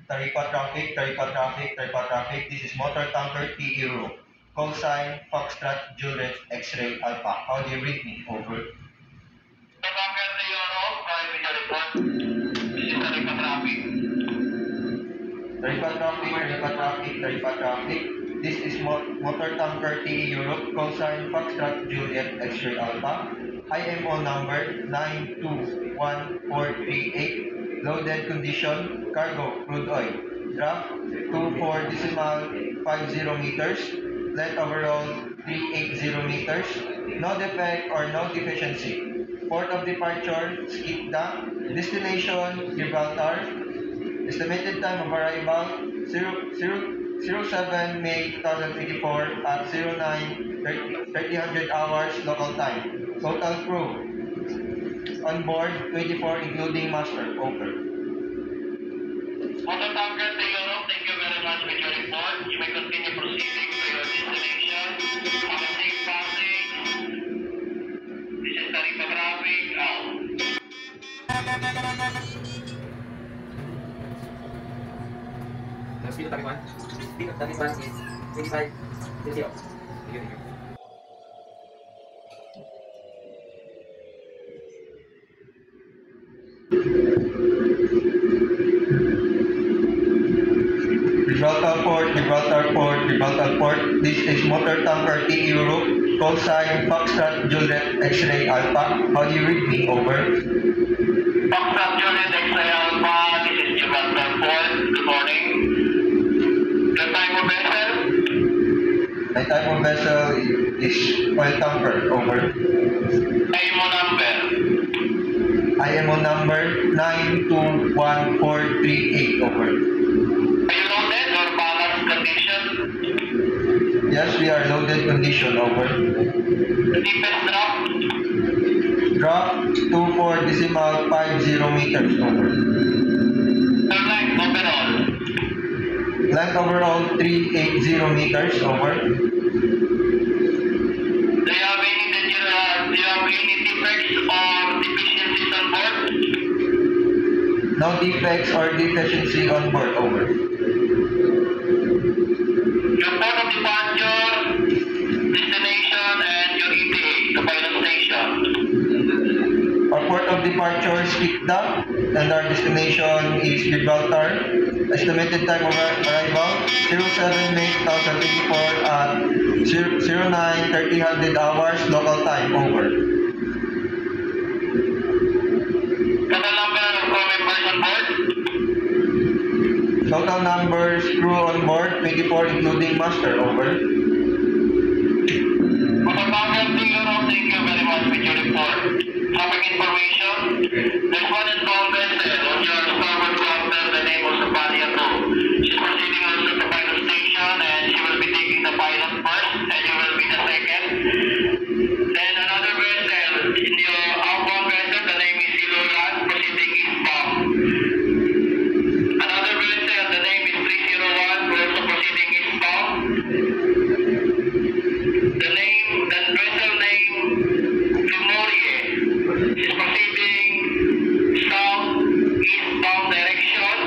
Tarifa traffic. This is motor tanker TE Euro. Call sign Foxtrot Juliet X-ray Alpha. How do you read me? Over. Tanker TE Euro, private report. This is Tarifa traffic. Tarifa traffic. This is motor tanker TE Europe. Call sign Foxtrot Juliet X-ray Alpha. IMO number 921438. Loaded condition, cargo, crude oil. Draft 24.50 meters. Length overall 380 meters. No defect or no deficiency. Port of departure, Skikda. Destination, Gibraltar. Estimated time of arrival, 07 May 2024 at 09:30 hours local time. Total crew on board 24 including master. Over. Motor tanker TE Euro, thank you very much with your report. You may continue proceeding to your destination. Have a safe passage. This is Tarifa traffic. Out. The speed of Taguig 1. Speed of Taguig 1 is 25 to 0. Thank you. Gibraltar Port. This is motor tanker TE Europe. Call sign Foxtrot Juliet X-ray Alpha. How do you read me? Over. Foxtrot Juliet X-ray Alpha, this is Gibraltar Port. Good morning. The time of vessel? The type of vessel is oil tanker. Over. IMO number? IMO number 921438. Over. Are you loaded or ballast condition? Yes, we are loaded condition. Over. Deepest drop? Drop 24.50 meters. Over. Your length overall? Length overall 380 meters. Over. Do you have any defects or deficiencies on board? No defects or deficiency on board. Over. Your port of departure, destination, and your ETA to pilot station. Our port of departure is Skikda and our destination is Gibraltar. Estimated time of arrival 07 May 2024 at 09:30 hours local time. Over. Total number of crew members on board? Total numbers crew on board 24 including master. Over. Motor tanker TE Euro, thank you very much with your report. Traffic information. There's one inbound vessel on your starboard quarter, the name of Sabalia 2. She's proceeding also to pilot station and she will be taking the pilot first and you will be the second. Then another vessel in your outbound vessel, the name is Siluran, proceeding eastbound. Another vessel, the name is 301, also proceeding eastbound. The vessel name, Fimorie, is proceeding south-eastbound direction.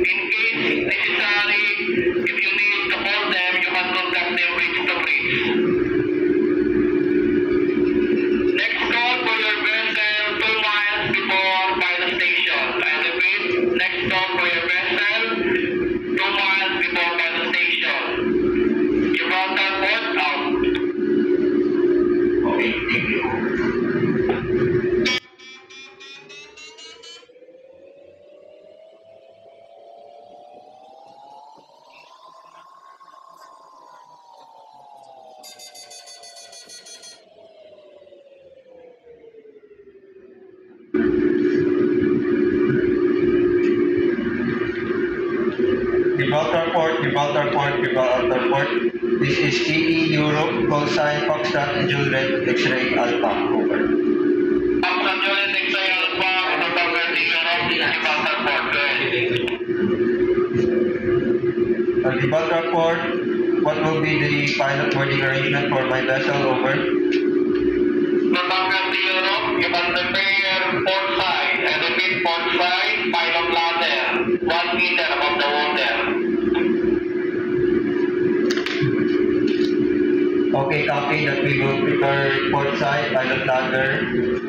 In case necessary, if you need to call them, you can contact them bridge to bridge. Next call for your vessel 2 miles before pilot station. I repeat, next call for your vessel 2 miles before pilot station. Gibraltar Port out. Okay, thank you. Gibraltar Port. This is TE Europe. Call sign Foxtrot Juliet X-ray Alpha. Over. Foxtrot Juliet X-ray Alpha, motor tanker TE Europe, this is Gibraltar Port. Go ahead. Gibraltar Port, what will be the pilot boarding arrangement for my vessel? Over. Motor tanker TE Europe, you can prepare port side. I repeat, port 1 meter above the water. Okay, copy that we will prepare port side, pilot ladder,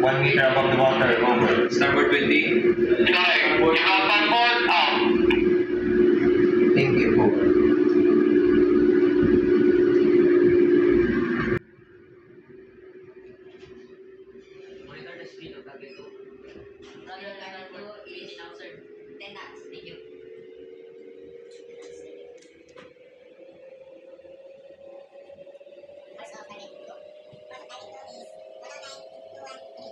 1 meter above the water, over. Starboard 20. Correct. Development port out. Thank you, over. Monitor the speed of target 2. Roger, target 2 is now, sir. 10 knots. Thank you. First off, target 2. First of target 2 is 109,213.